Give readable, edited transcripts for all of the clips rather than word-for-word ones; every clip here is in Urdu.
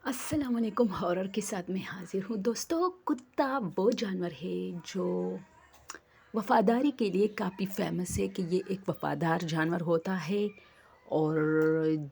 السلام علیکم، ہارر کے ساتھ میں حاضر ہوں دوستوں۔ کتا وہ جانور ہے جو وفاداری کے لیے کافی فیمس ہے کہ یہ ایک وفادار جانور ہوتا ہے اور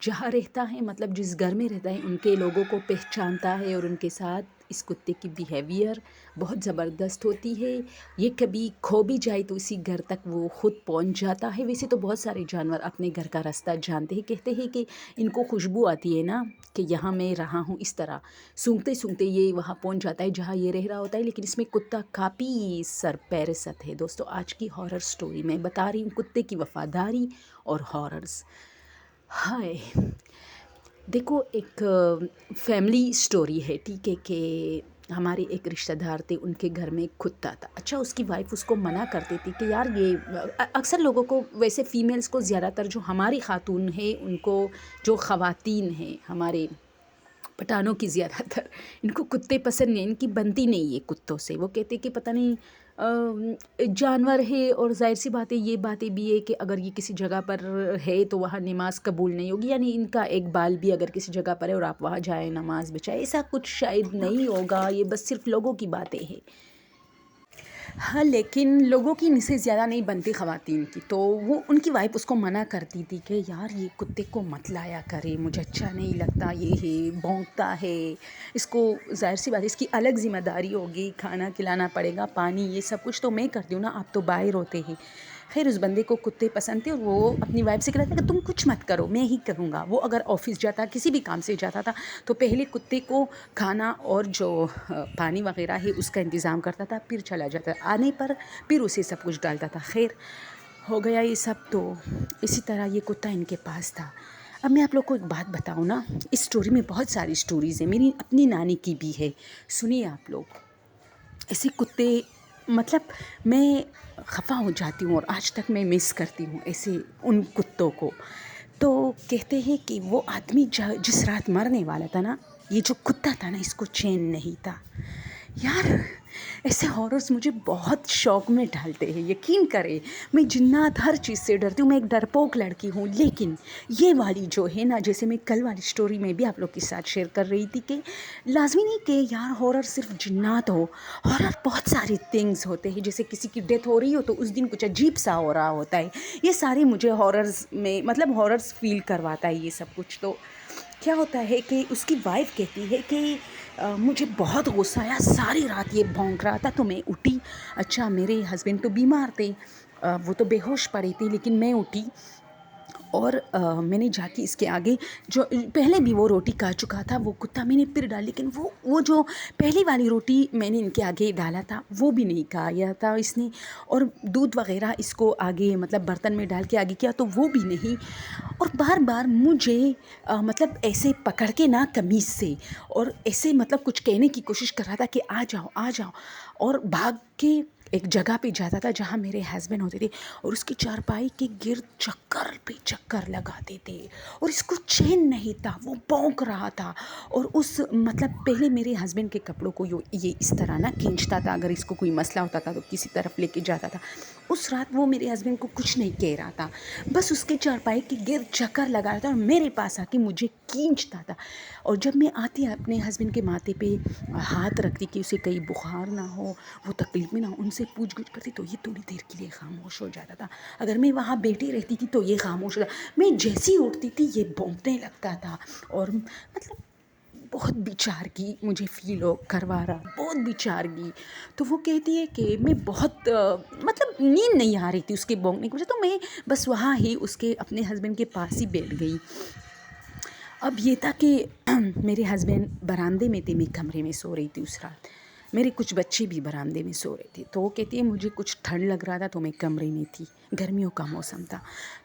جہاں رہتا ہے مطلب جس گھر میں رہتا ہے ان کے لوگوں کو پہچانتا ہے اور ان کے ساتھ اس کتے کی بیہیویئر بہت زبردست ہوتی ہے۔ یہ کبھی کھو بھی جائے تو اسی گھر تک وہ خود پہنچ جاتا ہے۔ ویسے تو بہت سارے جانور اپنے گھر کا راستہ جانتے ہیں، کہتے ہیں کہ ان کو خوشبو آتی ہے نا کہ یہاں میں رہا ہوں، اس طرح سونگتے سونگتے یہ وہاں پہنچ جاتا ہے جہاں یہ رہ رہا ہوتا ہے۔ لیکن اس میں کتا کافی سرپیرست ہے دوستو۔ آج کی ہارر سٹوری میں بتا رہی ہوں کتے کی وفاداری اور ہاررز۔ ہائے دیکھو، ایک فیملی سٹوری ہے، ٹھیک ہے، کہ ہمارے ایک رشتہ دار تھے، ان کے گھر میں ایک کتا تھا۔ اچھا، اس کی وائف اس کو منع کرتی تھی کہ یار یہ اکثر لوگوں کو، ویسے فیمیلز کو زیادہ تر جو ہماری خاتون ہیں ان کو، جو خواتین ہیں ہمارے پٹھانوں کی زیادہ تر، ان کو کتے پسند نہیں، ان کی بنتی نہیں ہے کتوں سے۔ وہ کہتے کہ پتہ نہیں جانور ہے، اور ظاہر سی بات ہے یہ باتیں بھی ہے کہ اگر یہ کسی جگہ پر ہے تو وہاں نماز قبول نہیں ہوگی، یعنی ان کا ایک بال بھی اگر کسی جگہ پر ہے اور آپ وہاں جائیں نماز بچائیں، ایسا کچھ شاید نہیں ہوگا، یہ بس صرف لوگوں کی باتیں ہیں۔ ہاں، لیکن لوگوں کی ان سے زیادہ نہیں بنتی خواتین کی، تو وہ ان کی وائف اس کو منع کرتی تھی کہ یار یہ کتے کو مت لایا کرے، مجھے اچھا نہیں لگتا، یہ ہے بھونکتا ہے، اس کو ظاہر سی بات ہے اس کی الگ ذمہ داری ہوگی، کھانا کھلانا پڑے گا، پانی، یہ سب کچھ تو میں کرتی ہوں نا، آپ تو باہر ہوتے ہیں۔ خیر، اس بندے کو کتے پسند تھے اور وہ اپنی وائف سے کہتا تھا کہ تم کچھ مت کرو، میں ہی کروں گا۔ وہ اگر آفس جاتا، کسی بھی کام سے جاتا تھا تو پہلے کتے کو کھانا اور جو پانی وغیرہ ہے اس کا انتظام کرتا تھا، پھر چلا جاتا، آنے پر پھر اسے سب کچھ ڈالتا تھا۔ خیر ہو گیا یہ سب، تو اسی طرح یہ کتا ان کے پاس تھا۔ اب میں آپ لوگ کو ایک بات بتاؤں نا، اس سٹوری میں بہت ساری سٹوریز ہیں، میری اپنی نانی کی بھی ہے، سنیے آپ لوگ۔ ایسے کتے، مطلب میں خفا ہو جاتی ہوں اور آج تک میں مس کرتی ہوں ایسے ان کتوں کو۔ تو کہتے ہیں کہ وہ آدمی جس رات مرنے والا تھا نا، یہ جو کتا تھا نا، اس کو چین نہیں تھا یار۔ ایسے ہاررز مجھے بہت شوق میں ڈالتے ہیں، یقین کریں، میں جنات ہر چیز سے ڈرتی ہوں، میں ایک ڈرپوک لڑکی ہوں، لیکن یہ والی جو ہے نا، جیسے میں کل والی سٹوری میں بھی آپ لوگ کے ساتھ شیئر کر رہی تھی کہ لازمی نہیں کہ یار ہارر صرف جنات ہو، ہارر بہت ساری تھنگز ہوتے ہیں، جیسے کسی کی ڈیتھ ہو رہی ہو تو اس دن کچھ عجیب سا ہو رہا ہوتا ہے، یہ سارے مجھے ہاررز میں، مطلب ہاررز فیل کرواتا ہے یہ سب کچھ۔ تو کیا ہوتا ہے کہ اس کی وائف کہتی ہے کہ مجھے بہت غصہ آیا، ساری رات یہ بھونک رہا تھا، تو میں اٹھی۔ اچھا، میرے ہسبینڈ تو بیمار تھے، وہ تو بے ہوش پڑے تھے، لیکن میں اٹھی اور میں نے جا کے اس کے آگے، جو پہلے بھی وہ روٹی کھا چکا تھا وہ کتا، میں نے پھر ڈال، لیکن وہ جو پہلی والی روٹی میں نے ان کے آگے ڈالا تھا وہ بھی نہیں کھایا تھا اس نے، اور دودھ وغیرہ اس کو آگے مطلب برتن میں ڈال کے آگے کیا تو وہ بھی نہیں، اور بار بار مجھے مطلب ایسے پکڑ کے نا قمیص سے، اور ایسے مطلب کچھ کہنے کی کوشش کر رہا تھا کہ آ جاؤ آ جاؤ، اور بھاگ کے ایک جگہ پہ جاتا تھا جہاں میرے ہسبینڈ ہوتے تھے، اور اس کی چارپائی کے گرد چکر پہ چکر لگاتے تھے، اور اس کو چین نہیں تھا، وہ بھونک رہا تھا، اور اس مطلب پہلے میرے ہسبینڈ کے کپڑوں کو یہ اس طرح نہ کھینچتا تھا، اگر اس کو کوئی مسئلہ ہوتا تھا تو کسی طرف لے کے جاتا تھا۔ اس رات وہ میرے ہسبینڈ کو کچھ نہیں کہہ رہا تھا، بس اس کے چارپائی کے گرد چکر لگا رہا تھا اور میرے پاس آ کے مجھے کھینچتا تھا، اور جب میں آتی اپنے ہسبینڈ کے ماتھے پہ ہاتھ رکھتی کہ اسے کہیں بخار نہ ہو، وہ تکلیف میں نہ ہو، ان سے پوچھ گچھ کرتی تو یہ تھوڑی دیر کے لیے خاموش ہو جاتا تھا، اگر میں وہاں بیٹھی رہتی تھی تو یہ خاموش ہو جاتا، میں جیسی اٹھتی تھی یہ بھونکنے لگتا تھا، اور مطلب بہت بیچارگی مجھے فیل کروا رہا، بہت بیچارگی۔ تو وہ کہتی ہے کہ میں بہت مطلب نیند نہیں آ رہی تھی اس کے بھونکنے کی وجہ، تو میں بس وہاں ہی اس کے اپنے ہسبینڈ کے پاس ہی بیٹھ گئی۔ اب یہ تھا کہ میرے ہسبینڈ برآمدے میں تھے، میں کمرے میں سو رہی تھی اس رات، میرے کچھ بچے بھی برآمدے میں سو رہے تھے، تو وہ کہتی ہے مجھے کچھ ٹھنڈ لگ رہا تھا تو میں کمرے میں تھی، گرمیوں کا موسم تھا،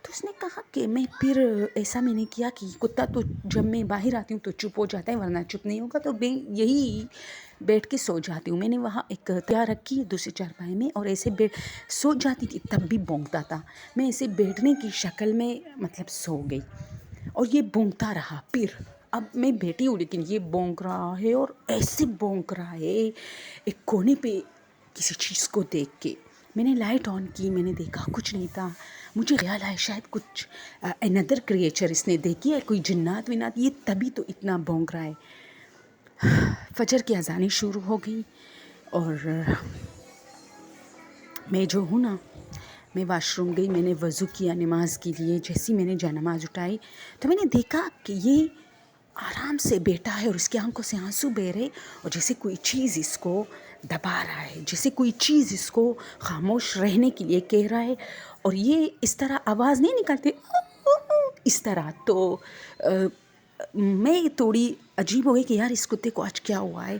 تو اس نے کہا کہ میں پھر ایسا میں نے کیا کہ کتا تو جب میں باہر آتی ہوں تو چپ ہو جاتا ہے، ورنہ چپ نہیں ہوگا، تو میں یہی بیٹھ کے سو جاتی ہوں۔ میں نے وہاں ایک تیار رکھی دوسرے چارپائی میں، اور ایسے سو جاتی تھی، تب بھی بھونکتا تھا، میں ایسے بیٹھنے کی شکل میں مطلب سو گئی، اور یہ بھونکتا رہا، پھر اب میں بیٹھی ہوں لیکن یہ بھونک رہا ہے، اور ایسے بھونک رہا ہے، ایک کونے پہ کسی چیز کو دیکھ کے میں نے لائٹ آن کی، میں نے دیکھا کچھ نہیں تھا، مجھے خیال آیا شاید کچھ another creature اس نے دیکھی ہے، کوئی جنات ونات، یہ تبھی تو اتنا بھونک رہا ہے۔ فجر کی اذانیں شروع ہو گئی اور میں جو ہوں نا، میں واش روم گئی، میں نے وضو کیا نماز کے لیے. جیسی میں نے نماز اٹھائی تو میں نے دیکھا کہ یہ آرام سے بیٹھا ہے اور اس کی آنکھوں سے آنسو بہ رہے اور جیسے کوئی چیز اس کو دبا رہا ہے، جیسے کوئی چیز اس کو خاموش رہنے کے لیے کہہ رہا ہے. اور یہ اس طرح آواز نہیں نکالتے اس طرح. تو میں تھوڑی عجیب ہو گئی کہ یار اس کتے کو آج کیا ہوا ہے،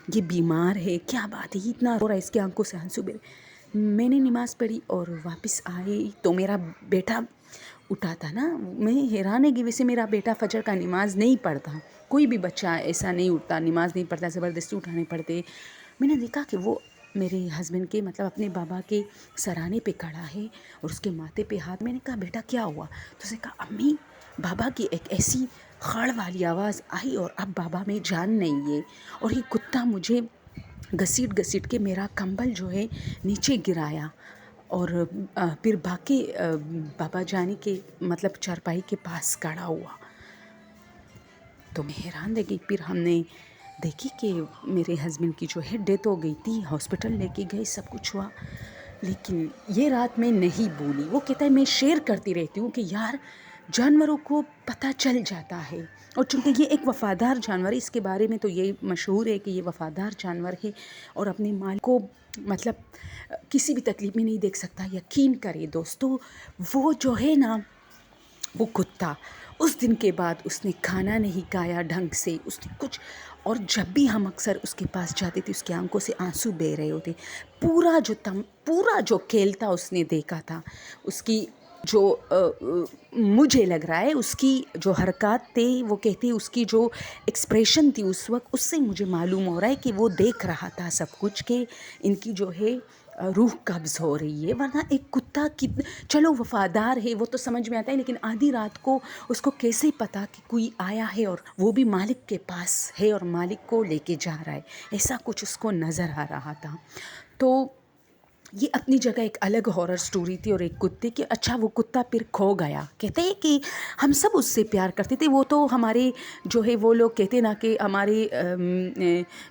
یہ بیمار ہے، کیا بات ہے، یہ اتنا رو رہا ہے، اس کی آنکھوں سے آنسو بہ رہے. میں نے نماز پڑھی اور واپس آئی تو میرا بیٹا اٹھا تھا نا. میں حیران ہے کہ ویسے میرا بیٹا فجر کا نماز نہیں پڑھتا، کوئی بھی بچہ ایسا نہیں اٹھتا، نماز نہیں پڑھتا، زبردستی اٹھانے پڑتے. میں نے دیکھا کہ وہ میرے ہسبینڈ کے مطلب اپنے بابا کے سرانے پہ کھڑا ہے اور اس کے ماتھے پہ ہاتھ. میں نے کہا بیٹا کیا ہوا؟ تو اس نے کہا امی بابا کی ایک ایسی خڑ والی آواز آئی اور اب بابا میں جان نہیں ہے. اور یہ کتا مجھے گھسیٹ گھسیٹ کے میرا کمبل جو ہے نیچے گرایا اور پھر باقی بابا جانی کے مطلب چارپائی کے پاس کھڑا ہوا. تو میں حیران رہ گئی. پھر ہم نے دیکھی کہ میرے ہسبینڈ کی جو ہے ڈیتھ ہو گئی تھی، ہاسپٹل لے کے گئے، سب کچھ ہوا. لیکن یہ رات میں نہیں بھولی. وہ کہتا ہے میں شیئر کرتی رہتی ہوں کہ یار جانوروں کو پتہ چل جاتا ہے، اور چونکہ یہ ایک وفادار جانور ہے، اس کے بارے میں تو یہ مشہور ہے کہ یہ وفادار جانور ہے اور اپنے مال کو مطلب کسی بھی تکلیف میں نہیں دیکھ سکتا. یقین کرے دوستو، وہ جو ہے نا وہ کتا اس دن کے بعد اس نے کھانا نہیں کھایا ڈھنگ سے، اس نے کچھ. اور جب بھی ہم اکثر اس کے پاس جاتے تھے اس کی آنکھوں سے آنسو بہ رہے ہوتے. پورا جو کھیل تھا اس نے دیکھا تھا. اس کی جو مجھے لگ رہا ہے اس کی جو حرکات تھے، وہ کہتی اس کی جو ایکسپریشن تھی اس وقت، اس سے مجھے معلوم ہو رہا ہے کہ وہ دیکھ رہا تھا سب کچھ، کہ ان کی جو ہے روح قبض ہو رہی ہے. ورنہ ایک کتا چلو وفادار ہے وہ تو سمجھ میں آتا ہے، لیکن آدھی رات کو اس کو کیسے پتا کہ کوئی آیا ہے اور وہ بھی مالک کے پاس ہے اور مالک کو لے کے جا رہا ہے. ایسا کچھ اس کو نظر آ رہا تھا. تو یہ اپنی جگہ ایک الگ ہارر سٹوری تھی. اور ایک کتے کی اچھا وہ کتا پھر کھو گیا. کہتے ہیں کہ ہم سب اس سے پیار کرتے تھے. وہ تو ہمارے جو ہے وہ لوگ کہتے نا کہ ہمارے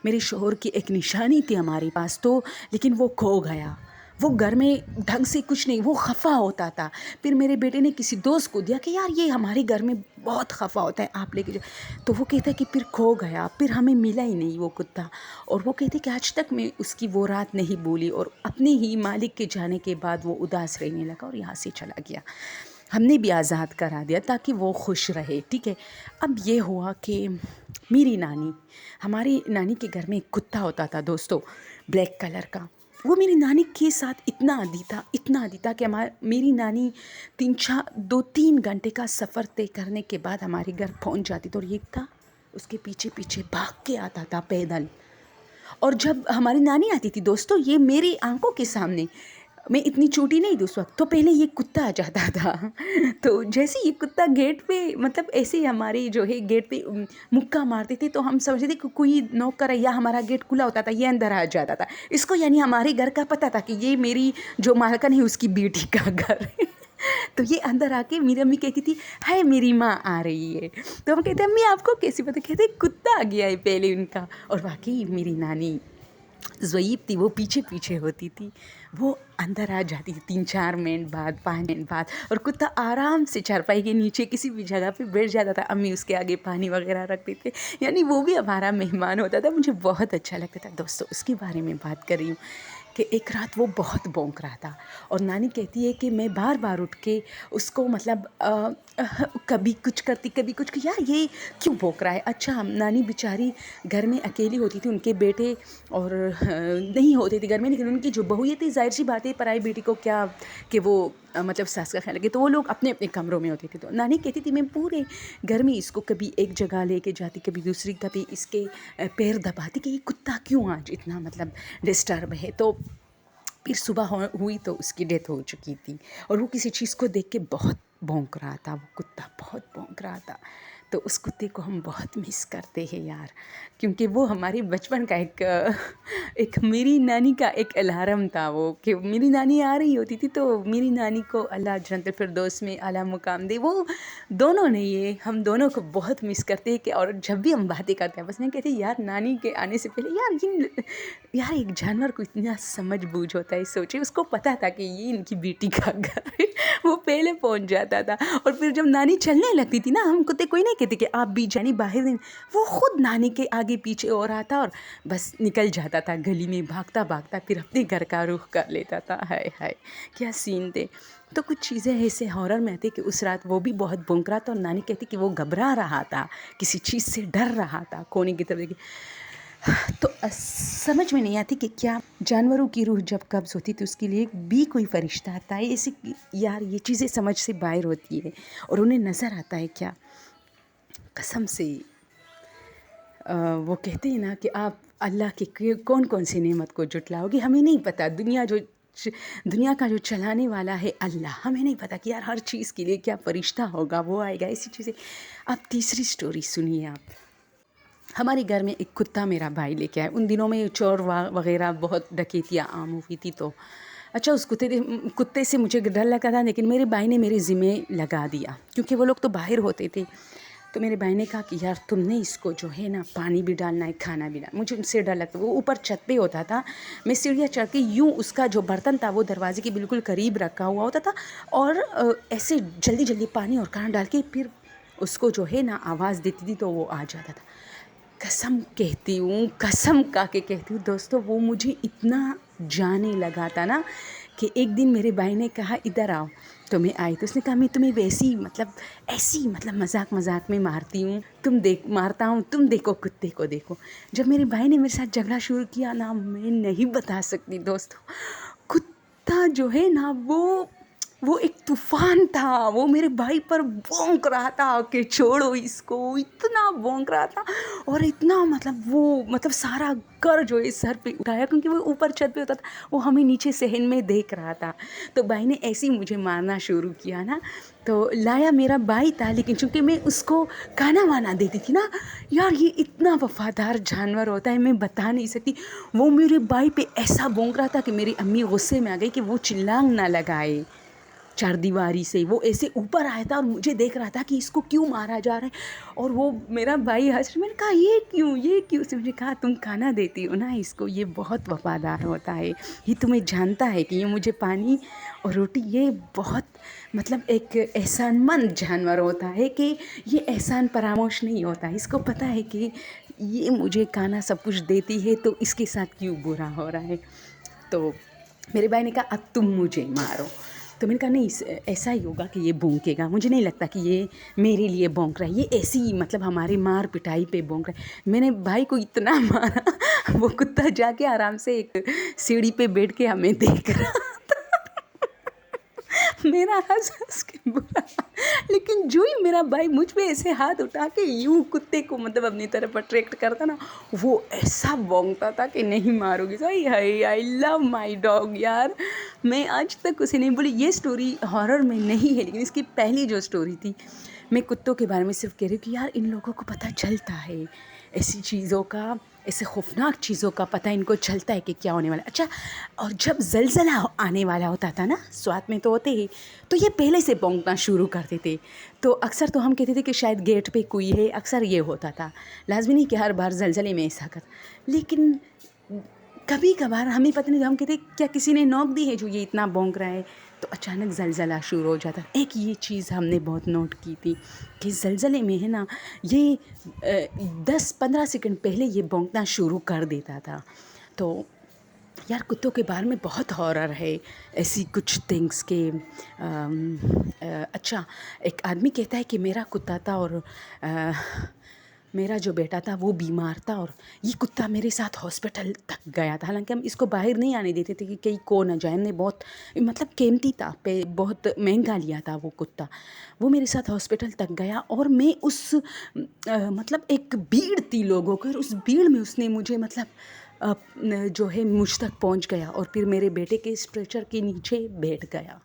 میرے شوہر کی ایک نشانی تھی ہمارے پاس تو، لیکن وہ کھو گیا. وہ گھر میں ڈھنگ سے کچھ نہیں، وہ خفا ہوتا تھا. پھر میرے بیٹے نے کسی دوست کو دیا کہ یار یہ ہمارے گھر میں بہت خفا ہوتا ہے، آپ لے کے جاؤ. تو وہ کہتا ہے کہ پھر کھو گیا، پھر ہمیں ملا ہی نہیں وہ کتا. اور وہ کہتے کہ آج تک میں اس کی وہ رات نہیں بھولی. اور اپنے ہی مالک کے جانے کے بعد وہ اداس رہنے لگا اور یہاں سے چلا گیا. ہم نے بھی آزاد کرا دیا تاکہ وہ خوش رہے. ٹھیک ہے. اب یہ ہوا کہ میری نانی، ہماری نانی کے گھر میں ایک کتا ہوتا تھا دوستو، بلیک کلر کا. وہ میری نانی کے ساتھ اتنا عادی تھا کہ میری نانی 2-3 گھنٹے کا سفر طے کرنے کے بعد ہمارے گھر پہنچ جاتی تھی. اور یہ تھا اس کے پیچھے پیچھے بھاگ کے آتا تھا پیدل. اور جب ہماری نانی آتی تھی دوستو، یہ میری آنکھوں کے سامنے، میں اتنی چھوٹی نہیں تھی اس وقت، تو پہلے یہ کتا آ جاتا تھا. تو جیسے یہ کتا گیٹ پہ مطلب ایسے ہی ہمارے جو ہے گیٹ پہ مکہ مارتے تھے تو ہم سمجھتے تھے کہ کوئی نوکر ہے، یا ہمارا گیٹ کھلا ہوتا تھا، یہ اندر آ جاتا تھا. اس کو یعنی ہمارے گھر کا پتہ تھا کہ یہ میری جو مالکن ہے اس کی بیٹی کا گھر ہے. تو یہ اندر آ کے میری امی کہتی تھی ہائے میری ماں آ رہی ہے. تو ہم کہتے ہیں امی آپ کو کیسے پتہ؟ کہتے کتا آ گیا ہے پہلے ان کا. اور واقعی میری نانی ضعیف تھی، وہ پیچھے پیچھے ہوتی تھی، وہ اندر آ جاتی تھی 3-4 منٹ بعد 5 منٹ بعد. اور کتا آرام سے چارپائی کے نیچے کسی بھی جگہ پہ بیٹھ جاتا تھا. امی اس کے آگے پانی وغیرہ رکھتے تھے، یعنی وہ بھی ہمارا مہمان ہوتا تھا. مجھے بہت اچھا لگتا تھا. دوستو اس کے بارے میں بات کر رہی ہوں کہ ایک رات وہ بہت بھونک رہا تھا. اور نانی کہتی ہے کہ میں بار بار اٹھ کے اس کو مطلب کبھی کچھ کرتی کبھی کچھ، کہ یار یہ کیوں بھونک رہا ہے. اچھا نانی بیچاری گھر میں اکیلی ہوتی تھی، ان کے بیٹے اور نہیں ہوتے تھے گھر میں، لیکن ان کی جو بہو یہ تھی، ظاہر سی بات ہے پرائی بیٹی کو کیا کہ وہ مطلب ساس کا خیال لگے، تو وہ لوگ اپنے اپنے کمروں میں ہوتے تھے. تو نانی کہتی تھی میں پورے گھر میں اس کو کبھی ایک جگہ لے کے جاتی، کبھی دوسری، کبھی اس کے پیر دباتی کہ یہ کتا کیوں آج اتنا مطلب ڈسٹرب ہے. تو پھر صبح ہوئی تو اس کی ڈیتھ ہو چکی تھی. اور وہ کسی چیز کو دیکھ کے بہت بھونک رہا تھا، وہ کتا بہت بھونک رہا تھا. تو اس کتے کو ہم بہت مس کرتے ہیں یار، کیونکہ وہ ہمارے بچپن کا ایک میری نانی کا ایک الارم تھا وہ، کہ میری نانی آ رہی ہوتی تھی تو میری نانی کو اللہ جنت الفردوس میں اعلیٰ مقام دے، وہ دونوں نے یہ ہم دونوں کو بہت مس کرتے ہیں کہ اور جب بھی ہم باتیں کرتے ہیں بس میں کہتے ہیں یار نانی کے آنے سے پہلے یار ایک جانور کو اتنا سمجھ بوجھ ہوتا ہے، سوچے اس کو پتہ تھا کہ یہ ان کی بیٹی کا گھر ہے، وہ پہلے پہنچ جاتا تھا، اور پھر جب نانی چلنے لگتی تھی نا، ہم کتے کوئی نہیں کہتے کہ آپ بھی جانی باہر دیں، وہ خود نانی کے آگے پیچھے اور آتا اور بس نکل جاتا تھا گلی میں بھاگتا بھاگتا، پھر اپنے گھر کا رخ کر لیتا تھا۔ ہائے ہائے کیا سین تھے۔ تو کچھ چیزیں ایسے ہارر میں آتی کہ اس رات وہ بھی بہت بونک رہا تھا اور نانی کہتی کہ وہ گھبرا رہا تھا، کسی چیز سے ڈر رہا تھا، کونے کی طرف دیکھی۔ تو سمجھ میں نہیں آتی کہ کیا جانوروں کی روح جب قبض ہوتی تو اس کے لیے بھی کوئی فرشتہ آتا ہے، ایسی یار یہ چیزیں سمجھ سے باہر ہوتی ہے، اور انہیں نظر آتا ہے کیا؟ قسم سے وہ کہتے ہیں نا کہ آپ اللہ کے کون کون سی نعمت کو جھٹلاؤ گے، ہمیں نہیں پتہ، دنیا کا جو چلانے والا ہے اللہ، ہمیں نہیں پتہ کہ یار ہر چیز کے لیے کیا فرشتہ ہوگا، وہ آئے گا، ایسی چیزیں۔ اب تیسری سٹوری سنیے آپ۔ ہمارے گھر میں ایک کتا میرا بھائی لے کے آیا، ان دنوں میں چور وغیرہ بہت ڈکیتیاں عام ہوئی تھی، تو اچھا اس کتے سے مجھے ڈر لگا تھا، لیکن میرے بھائی نے میرے ذمہ لگا دیا، کیونکہ وہ لوگ تو باہر ہوتے تھے، تو میرے بھائی نے کہا کہ یار تم نے اس کو جو ہے نا پانی بھی ڈالنا ہے، کھانا بھی ڈالنا۔ مجھے ان سے ڈر لگتا، وہ اوپر چھت پہ ہوتا تھا، میں سیڑھیاں چڑھ کے یوں اس کا جو برتن تھا وہ دروازے کے بالکل قریب رکھا ہوا ہوتا تھا، اور ایسے جلدی جلدی پانی اور کھانا ڈال کے پھر اس کو جو ہے نا آواز دیتی تھی تو وہ آ جاتا تھا۔ قسم کہتی ہوں، قسم کا کے کہتی ہوں دوستو، وہ مجھے اتنا جانے لگا تھا نا کہ ایک دن میرے بھائی نے کہا ادھر آؤ، تو میں آئی، تو اس نے کہا میں تمہیں ایسی مذاق میں مارتی ہوں، مارتا ہوں، تم دیکھو کتے کو دیکھو۔ جب میرے بھائی نے میرے ساتھ جھگڑا شروع کیا نا، میں نہیں بتا سکتی دوستو، کتا جو ہے نا وہ ایک طوفان تھا، وہ میرے بھائی پر بھونک رہا تھا کہ چھوڑو اس کو، اتنا بھونک رہا تھا، اور اتنا وہ سارا گھر جو ہے سر پہ اٹھایا، کیونکہ وہ اوپر چھت پہ ہوتا تھا، وہ ہمیں نیچے صحن میں دیکھ رہا تھا، تو بھائی نے ایسے ہی مجھے مارنا شروع کیا نا، تو لایا میرا بھائی تھا، لیکن چونکہ میں اس کو کھانا وانا دیتی تھی نا، یار یہ اتنا وفادار جانور ہوتا ہے میں بتا نہیں سکتی، وہ میرے بھائی پہ ایسا بھونک رہا تھا کہ میری امی غصے میں آ گئی کہ وہ چلانگ نہ لگائے چار دیواری سے، وہ ایسے اوپر آیا تھا اور مجھے دیکھ رہا تھا کہ اس کو کیوں مارا جا رہا ہے، اور وہ میرا بھائی ہنس، میں نے کہا یہ کیوں، اس نے مجھے کہا تم کھانا دیتی ہو نا اس کو، یہ بہت وفادار ہوتا ہے، یہ تمہیں جانتا ہے کہ یہ مجھے پانی اور روٹی، یہ بہت ایک احسان مند جانور ہوتا ہے کہ یہ احسان فراموش نہیں ہوتا، اس کو پتہ ہے کہ یہ مجھے کھانا سب کچھ دیتی ہے تو اس کے ساتھ کیوں برا ہو رہا ہے۔ تو میرے بھائی نے کہا اب تم مجھے مارو، تو میں نے کہا نہیں ایسا ہی ہوگا کہ یہ بھونکے گا، مجھے نہیں لگتا کہ یہ میرے لیے بھونک رہا ہے، یہ ایسی ہی ہماری مار پٹائی پہ بھونک رہا ہے۔ میں نے بھائی کو اتنا مارا، وہ کتا جا کے آرام سے ایک سیڑھی پہ بیٹھ کے ہمیں دیکھ رہا تھا، میرا ہنس کے برا، لیکن جو ہی میرا بھائی مجھ پہ ایسے ہاتھ اٹھا کے یوں کتے کو اپنی طرف اٹریکٹ کرتا نا، وہ ایسا بھونکتا تھا کہ نہیں مارو گی، آئی لو مائی ڈاگ یار، میں آج تک اسے نہیں بولی۔ یہ سٹوری ہارر میں نہیں ہے، لیکن اس کی پہلی جو سٹوری تھی، میں کتوں کے بارے میں صرف کہہ رہی ہوں کہ یار ان لوگوں کو پتہ چلتا ہے ایسی چیزوں کا، ایسے خوفناک چیزوں کا پتہ ان کو چلتا ہے کہ کیا ہونے والا ہے۔ اچھا، اور جب زلزلہ آنے والا ہوتا تھا نا، سوات میں تو ہوتے ہی، تو یہ پہلے سے بھونکنا شروع کرتے تھے، تو اکثر تو ہم کہتے تھے کہ شاید گیٹ پہ کوئی ہے، اکثر یہ ہوتا تھا، لازمی نہیں کہ ہر بار زلزلے میں ایسا لیکن کبھی کبھار ہمیں پتہ نہیں، ہم کہتے کیا کسی نے نوک دی ہے جو یہ اتنا بھونک رہا ہے، تو اچانک زلزلہ شروع ہو جاتا۔ ایک یہ چیز ہم نے بہت نوٹ کی تھی کہ زلزلے میں ہے نا، یہ 10-15 سیکنڈ پہلے یہ بھونکنا شروع کر دیتا تھا۔ تو یار کتوں کے بارے میں بہت ہارر ہے، ایسی کچھ تھنگس کے اچھا ایک آدمی کہتا ہے کہ میرا کتا تھا اور میرا جو بیٹا تھا وہ بیمار تھا، اور یہ کتا میرے ساتھ ہاسپٹل تک گیا تھا، حالانکہ ہم اس کو باہر نہیں آنے دیتے تھے کہ کہیں کو نہ جائے، ہم نے بہت قیمتی تھا، بہت مہنگا لیا تھا وہ کتا، وہ میرے ساتھ ہاسپٹل تک گیا، اور میں اس ایک بھیڑ تھی لوگوں کی، اور اس بھیڑ میں اس نے مجھے جو ہے مجھ تک پہنچ گیا، اور پھر میرے بیٹے کے اسٹریچر کے نیچے بیٹھ گیا،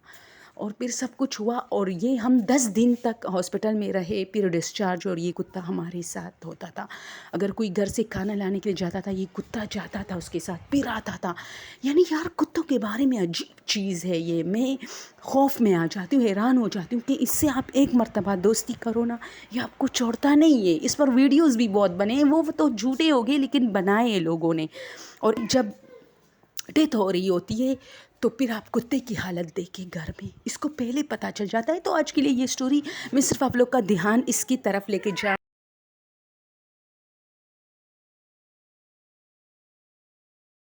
اور پھر سب کچھ ہوا، اور یہ ہم 10 دن تک ہاسپٹل میں رہے، پھر ڈسچارج، اور یہ کتا ہمارے ساتھ ہوتا تھا۔ اگر کوئی گھر سے کھانا لانے کے لیے جاتا تھا، یہ کتا جاتا تھا اس کے ساتھ، پھر آتا تھا۔ یعنی یار کتوں کے بارے میں عجیب چیز ہے یہ، میں خوف میں آ جاتی ہوں، حیران ہو جاتی ہوں کہ اس سے آپ ایک مرتبہ دوستی کرو نا، یہ آپ کو چھوڑتا نہیں ہے۔ اس پر ویڈیوز بھی بہت بنے ہیں، وہ تو جھوٹے ہو گئے لیکن بنائے ہیں لوگوں نے۔ اور جب ڈیتھ ہو رہی ہوتی ہے تو پھر آپ کتے کی حالت دیکھیں گھر میں، اس کو پہلے پتہ چل جاتا ہے۔ تو آج کے لیے یہ سٹوری میں صرف آپ لوگ کا دھیان اس کی طرف لے کے جا